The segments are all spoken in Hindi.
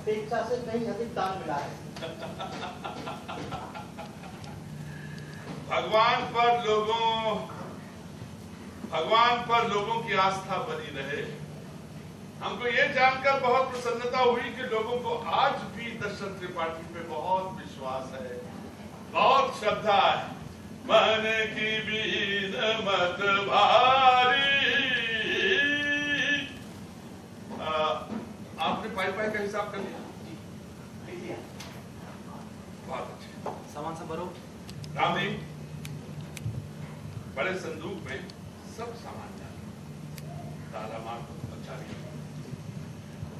अपेक्षा से कहीं अधिक दान मिला है। भगवान पर लोगों की आस्था बनी रहे। हमको ये जानकर बहुत प्रसन्नता हुई कि लोगों को आज भी दशरथ त्रिपाठी पे बहुत विश्वास है, बहुत श्रद्धा है। मन की बीन मत भारी। आपने पाई का हिसाब कर लिया? बहुत अच्छे। सामान सब भरो। रामी, बड़े संदूक में सब सामान डालो। ताला मार दो, अच्छा नहीं।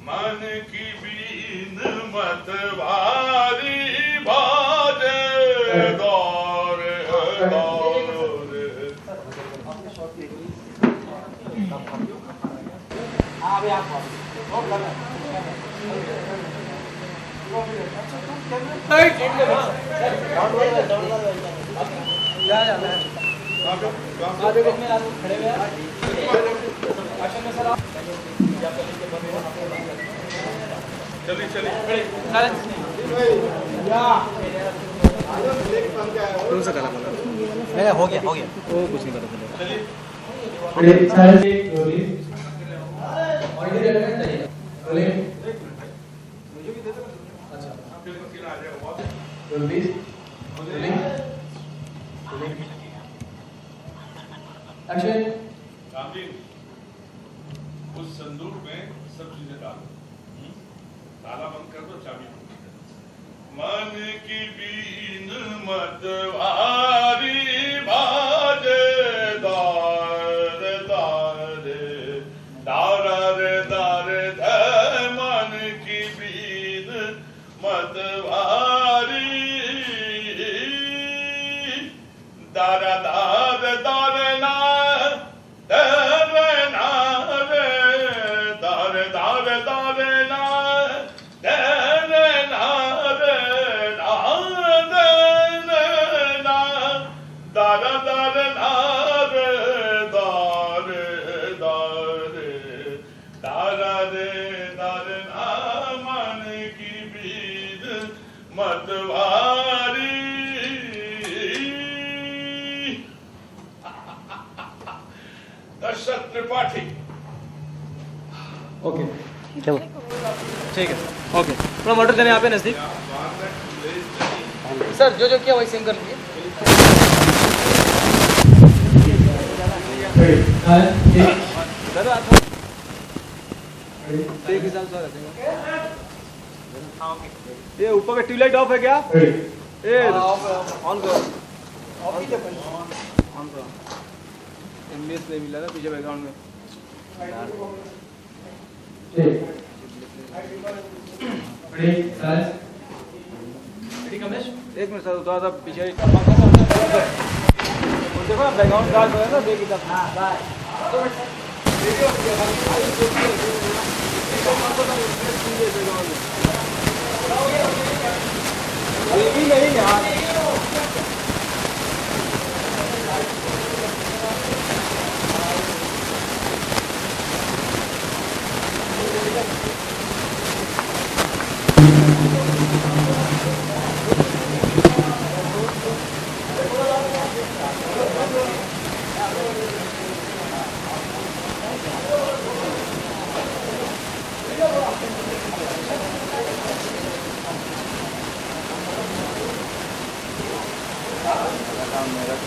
मन की बीन मत भारी बाजे दौर दौर। हाँ अभी आप चलिए चलिए कौन सा काला वाला? नहीं हो गया वो कुछ नहीं पता चला। चलिए उस संदूक में सब चीजें डालो। ताला बंद कर दो, चाबी बंद कर दो। मन की बीन मत भारी बाजे दार दार दार दार दार। मन की बीन मत भारी दार दार दार ना दार ना रे दार दार दार ना दार ना रे ना दार दार ना रे दार दार दार रे दार ना। मन की बीन मत भारी। दशरथ त्रिपाठी। ओके चलो ठीक है ओके। थोड़ा मॉडल देने यहाँ पे नजदीक। सर जो जो किया वही सेम कर लीजिए। एक हिसाब से रखेंगे। ये ऊपर का ट्यूबलाइट ऑफ है क्या? ये ऑन करो ऑन करो। एमबीएस नहीं मिला ना पीछे बैकग्राउंड में। एक मिनट सर थोड़ा सा पीछे देखो ना बैकग्राउंड डार्क हो ना देख इधर। हाँ बाय। अभी नहीं यार।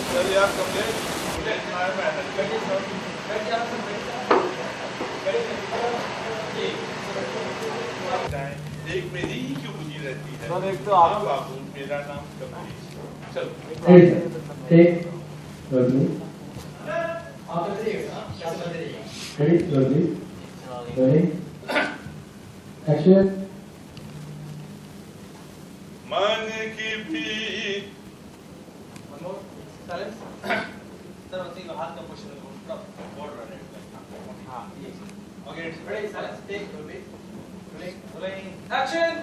चलिए आप कमरे एक मेरी ही क्यों बुझी रहती है? सर एक तो आप बाबू मेरा नाम कमलेश। चलो मन की भी हाथ का पोजीशन बोल रहा है। हाँ ये okay ready silence take rolling action.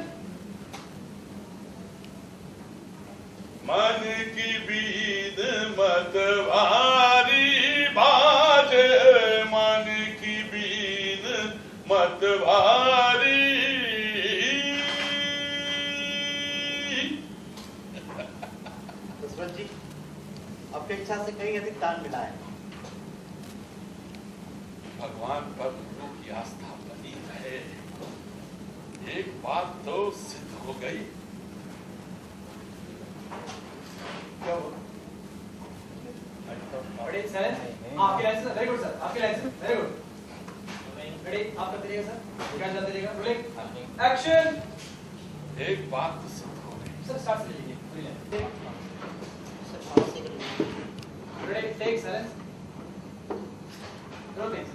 मन की बीन मत भारी बाजे। मन की बीन मत भारी दशरथ जी, अपेक्षा से कहीं अधिक दान मिला है। भगवान पर लोगों की आस्था बनी रहे। एक बात तो सिद्ध हो गई। क्या हुआ? Ready, silence. आपके लाइन से वेरी गुड सर, आपके लाइन से वेरी गुड। रेडी, आपका तरीका सर, क्या चलते रहेगा? Rolling, action. एक बात तो सिद्ध हो गई। सर स्टार्ट से लीजिए, पूरी line. Ready, take silence. Rolling.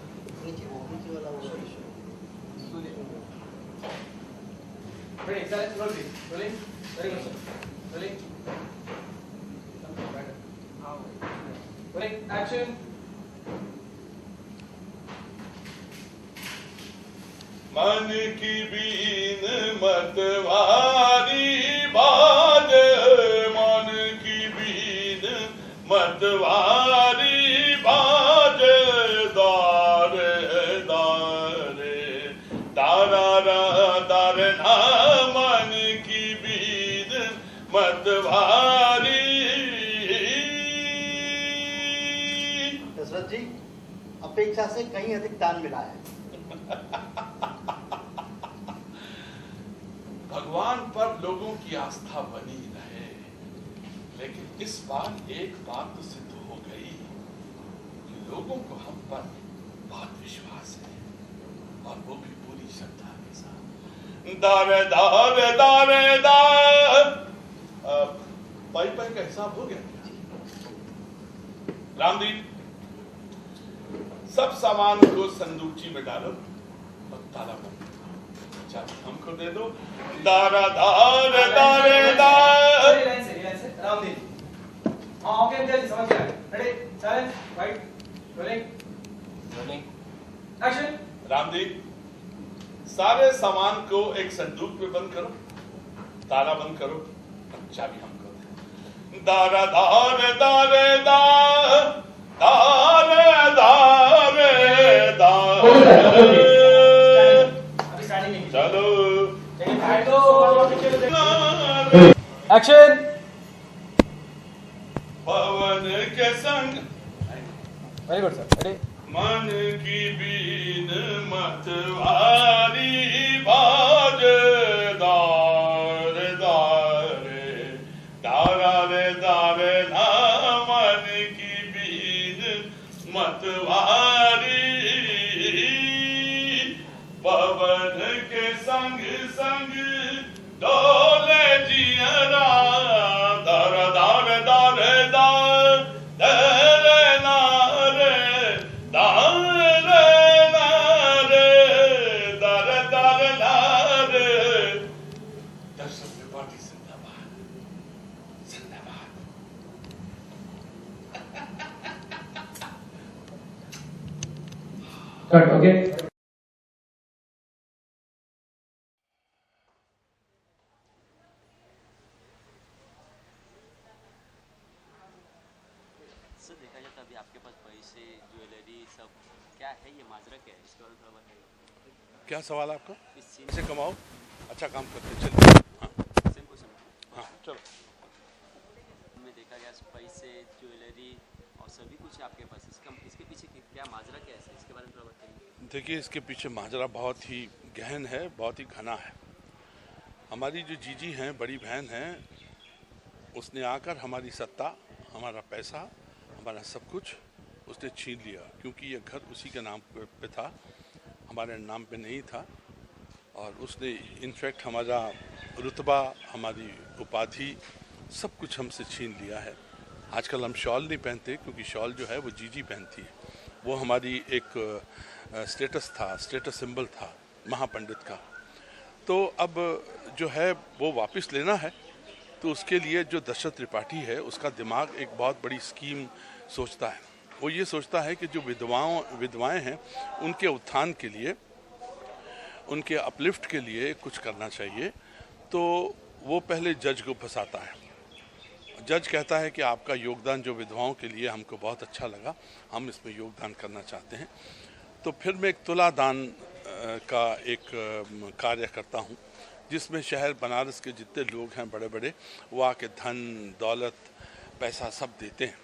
नीचे वाला वो Ready, silence, rolling, rolling, very good sir, rolling, rolling, action. मन की बीन मतवारी बाज, मन की बीन मतवारी बाज, दारे दारे दारा दारे ना, मन की बीन मतवारी। दशरथ जी, अपेक्षा से कहीं अधिक दान मिला है। भगवान पर लोगों की आस्था बनी रहे, लेकिन इस बार एक बात तो सिद्ध हो गई कि लोगों को हम पर बहुत विश्वास है, और वो भी पूरी श्रद्धा के साथ। दारे दारे दारे दार, पाई पाई का हिसाब हो गया। रामदीप, सब सामान को संदूकची में डालो और ताला बंद। हमको दे दो। दारा दार दारे दार। लाइन से रामदीप। हाँ ओके अंजलि समझ गया। Ready, silence, right, rolling, rolling, action. Ramdeep, सारे सामान को एक संदूक में बंद करो, ताला बंद करो, चाबी हमको दे। दारा दार दारे दार, दारे दारे दार। चलो एक्शन। पवन के संग वेरी गुड सर, रेडी, मन की बीन मतवारी बाज, दार दारे दारा रे दारे ना, मन की बीन मतवारी। पवन के संग संग डोले जियरा, दर दर दर दर दर नारे, दर नारे, दर दर नारे। दर्शन त्रिपाठी जिंदाबाद, जिंदाबाद। ओके। देखा जाए तो अभी आपके पास पैसे, ज्वेलरी सब क्या है, ये माजरा क्या है, इसके बारे में थोड़ा बताइए। क्या सवाल आपका? इस सीन पैसे कमाओ, अच्छा काम करते चलिए। हाँ सेम क्वेश्चन हाँ चलो। में देखा गया पैसे, ज्वेलरी और सभी कुछ है आपके पास, इसके पीछे क्या माजरा क्या है, इसके बारे में थोड़ा बताइए। देखिए, इसके पीछे माजरा बहुत ही गहन है, बहुत ही घना है। हमारी जो जीजी हैं, बड़ी बहन हैं, उसने आकर हमारी सत्ता, हमारा पैसा, हमारा सब कुछ उसने छीन लिया, क्योंकि ये घर उसी के नाम पे था, हमारे नाम पे नहीं था। और उसने इनफैक्ट हमारा रुतबा, हमारी उपाधि, सब कुछ हमसे छीन लिया है। आजकल हम शॉल नहीं पहनते, क्योंकि शॉल जो है वो जीजी पहनती है। वो हमारी एक स्टेटस था, स्टेटस सिंबल था महापंडित का। तो अब जो है वो वापस लेना है, तो उसके लिए जो दशरथ त्रिपाठी है, उसका दिमाग एक बहुत बड़ी स्कीम सोचता है। वो ये सोचता है कि जो विधवाएं हैं, उनके उत्थान के लिए, उनके अपलिफ्ट के लिए कुछ करना चाहिए। तो वो पहले जज को फंसाता है। जज कहता है कि आपका योगदान जो विधवाओं के लिए हमको बहुत अच्छा लगा, हम इसमें योगदान करना चाहते हैं। तो फिर मैं एक तुला दान का एक कार्य करता हूँ, जिसमें शहर बनारस के जितने लोग हैं बड़े बड़े, वो आके धन दौलत पैसा सब देते हैं।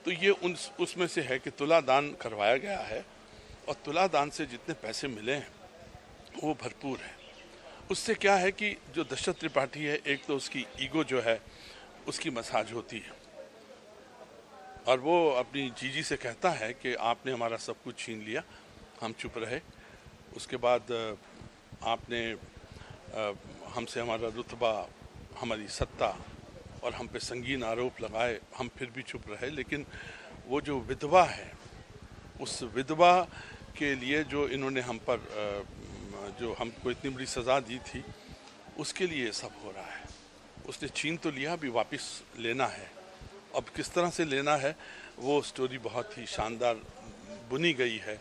तो ये उसमें से है कि तुला दान करवाया गया है और तुला दान से जितने पैसे मिले हैं वो भरपूर है। उससे क्या है कि जो दशरथ त्रिपाठी है, एक तो उसकी ईगो जो है उसकी मसाज होती है और वो अपनी जीजी से कहता है कि आपने हमारा सब कुछ छीन लिया, हम चुप रहे। उसके बाद आपने हमसे हमारा रुतबा, हमारी सत्ता और हम पे संगीन आरोप लगाए, हम फिर भी चुप रहे। लेकिन वो जो विधवा है, उस विधवा के लिए जो इन्होंने हम पर जो हमको इतनी बड़ी सज़ा दी थी, उसके लिए सब हो रहा है। उसने छीन तो लिया, अभी वापस लेना है। अब किस तरह से लेना है वो स्टोरी बहुत ही शानदार बुनी गई है।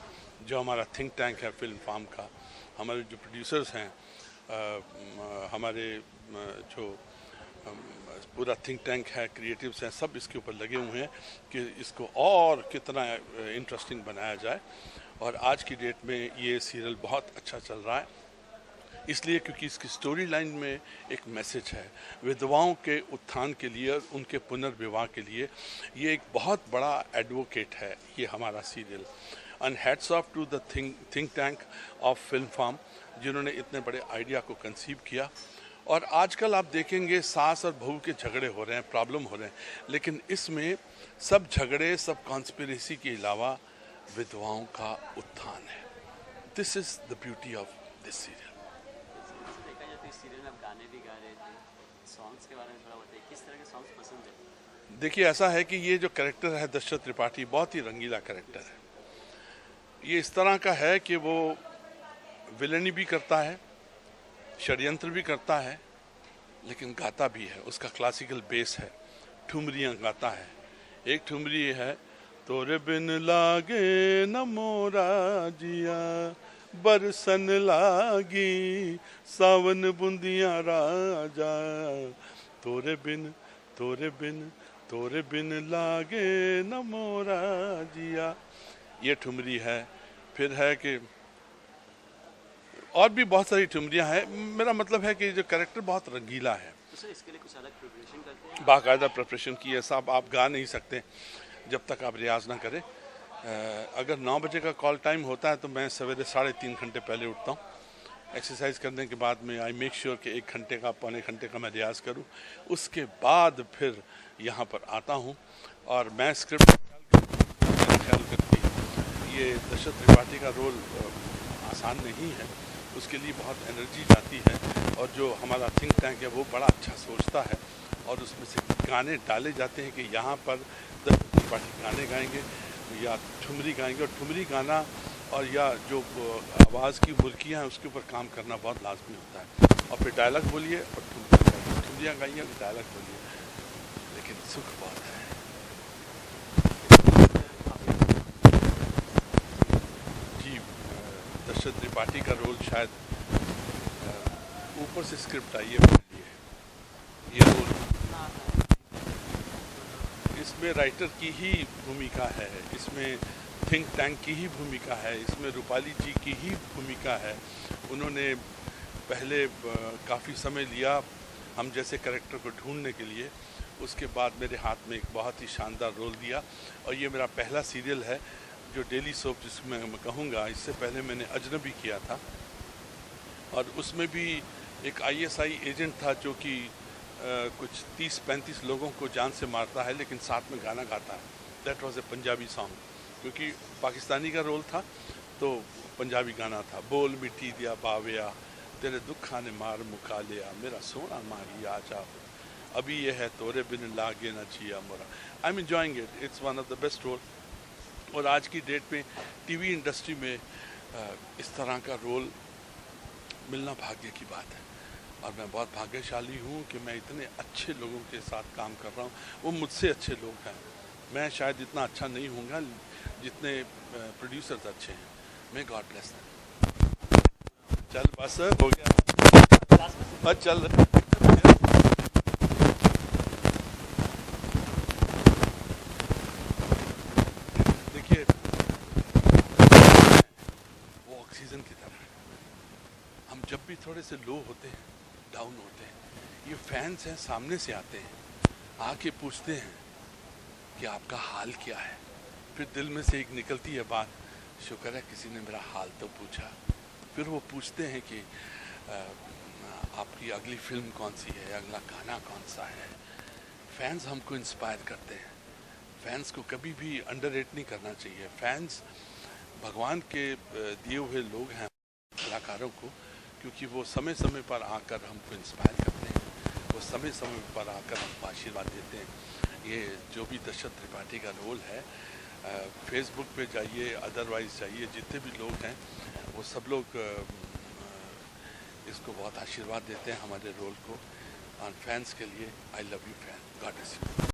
जो हमारा थिंक टैंक है फिल्म फार्म का, हमारे जो प्रोड्यूसर्स हैं, हमारे जो पूरा थिंक टैंक है, क्रिएटिव्स हैं, सब इसके ऊपर लगे हुए हैं कि इसको और कितना इंटरेस्टिंग बनाया जाए। और आज की डेट में ये सीरियल बहुत अच्छा चल रहा है, इसलिए क्योंकि इसकी स्टोरी लाइन में एक मैसेज है विधवाओं के उत्थान के लिए और उनके पुनर्विवाह के लिए। ये एक बहुत बड़ा एडवोकेट है ये हमारा serial. And hats off to the think tank of film farm, जिन्होंने इतने बड़े आइडिया को कंसीव किया। और आजकल आप देखेंगे सास और बहू के झगड़े हो रहे हैं, प्रॉब्लम हो रहे हैं, लेकिन इसमें सब झगड़े, सब कॉन्स्पिरेसी के अलावा विधवाओं का उत्थान है। This is the beauty of this serial. देखा जाए तो इस सीरियल में आप गाने भी गा रहे थे, सॉन्ग्स के बारे में थोड़ा बताइए, किस तरह के सॉन्ग्स पसंद है? देखिए, ऐसा है कि ये जो कैरेक्टर है दशरथ त्रिपाठी, बहुत ही रंगीला कैरेक्टर है। ये इस तरह का है कि वो विलेनी भी करता है, षड्यंत्र भी करता है, लेकिन गाता भी है। उसका क्लासिकल बेस है, ठुमरियाँ गाता है। एक ठुमरी है, तोरे बिन लागे न मोरा जिया, बरसन लागी सावन बुंदिया राजा, तोरे बिन तोरे बिन तोरे बिन लागे न मोरा जिया, ये ठुमरी है। फिर है कि और भी बहुत सारी ठुमरियाँ हैं। मेरा मतलब है कि जो कैरेक्टर बहुत रंगीला है। तो सर इसके लिए कुछ अलग प्रिपरेशन करते हैं? बाकायदा प्रिपरेशन की है साहब, आप गा नहीं सकते जब तक आप रियाज ना करें। अगर 9 बजे का कॉल टाइम होता है तो मैं सवेरे 3.5 घंटे पहले उठता हूँ। एक्सरसाइज करने के बाद में आई मेक श्योर कि 1 घंटे का, पौने घंटे का मैं रियाज करूँ। उसके बाद फिर यहाँ पर आता हूँ और मैं स्क्रिप्ट ख्याल करती ये दशरथ त्रिपाठी का रोल आसान नहीं है, उसके लिए बहुत एनर्जी जाती है। और जो हमारा थिंक टैंक है वो बड़ा अच्छा सोचता है और उसमें से गाने डाले जाते हैं कि यहाँ पर दशरथ त्रिपाठी गाने गाएंगे या ठुमरी गाएंगे। और ठुमरी गाना और या जो आवाज़ की मुर्कियाँ हैं उसके ऊपर काम करना बहुत लाजमी होता है। और फिर डायलॉग बोलिए और ठुमरियाँ गाइए और डायलॉग बोलिए, लेकिन सुख बहुत है। जी, दशरथ त्रिपाठी का रोल शायद ऊपर से स्क्रिप्ट आई है मेरे लिए। ये रोल इसमें राइटर की ही भूमिका है, इसमें थिंक टैंक की ही भूमिका है, इसमें रूपाली जी की ही भूमिका है। उन्होंने पहले काफ़ी समय लिया हम जैसे कैरेक्टर को ढूंढने के लिए, उसके बाद मेरे हाथ में एक बहुत ही शानदार रोल दिया। और ये मेरा पहला सीरियल है जो डेली सोप जिसमें मैं कहूँगा। इससे पहले मैंने अजनबी किया था और उसमें भी एक ISI एजेंट था जो कि कुछ 30-35 लोगों को जान से मारता है लेकिन साथ में गाना गाता है। That was a Punjabi song, क्योंकि पाकिस्तानी का रोल था तो पंजाबी गाना था। बोल मिट्टी दिया बाविया, तेरे दुखा ने मार मुका लिया, मेरा सोना माही आ जा, अभी ये है तोरे बिन लागे ना जिया मोरा। I am enjoying it, it's one of the best role. और आज की डेट में टीवी इंडस्ट्री में इस तरह का रोल मिलना भाग्य की बात है और मैं बहुत भाग्यशाली हूँ कि मैं इतने अच्छे लोगों के साथ काम कर रहा हूँ। वो मुझसे अच्छे लोग हैं, मैं शायद इतना अच्छा नहीं होऊंगा जितने प्रोड्यूसर्स अच्छे हैं। मैं गॉड ब्लेस देम। चल बस हो गया, बस चल। देखिए, वो ऑक्सीजन की तरह है। हम जब भी थोड़े से लो होते हैं, डाउन होते हैं, ये फैंस हैं सामने से आते हैं आके पूछते हैं कि आपका हाल क्या है। फिर दिल में से एक निकलती है बात, शुक्र है किसी ने मेरा हाल तो पूछा। फिर वो पूछते हैं कि आपकी अगली फिल्म कौन सी है, अगला गाना कौन सा है। फैंस हमको इंस्पायर करते हैं। फैंस को कभी भी अंडररेट नहीं करना चाहिए। फैंस भगवान के दिए हुए लोग हैं कलाकारों को, क्योंकि वो समय समय पर आकर हमको इंस्पायर करते हैं, वो समय समय पर आकर हमको आशीर्वाद देते हैं। ये जो भी दशरथ त्रिपाठी का रोल है, फेसबुक पे जाइए, अदरवाइज जाइए, जितने भी लोग हैं वो सब लोग इसको बहुत आशीर्वाद देते हैं हमारे रोल को। और फैंस के लिए I love you fan, God bless you.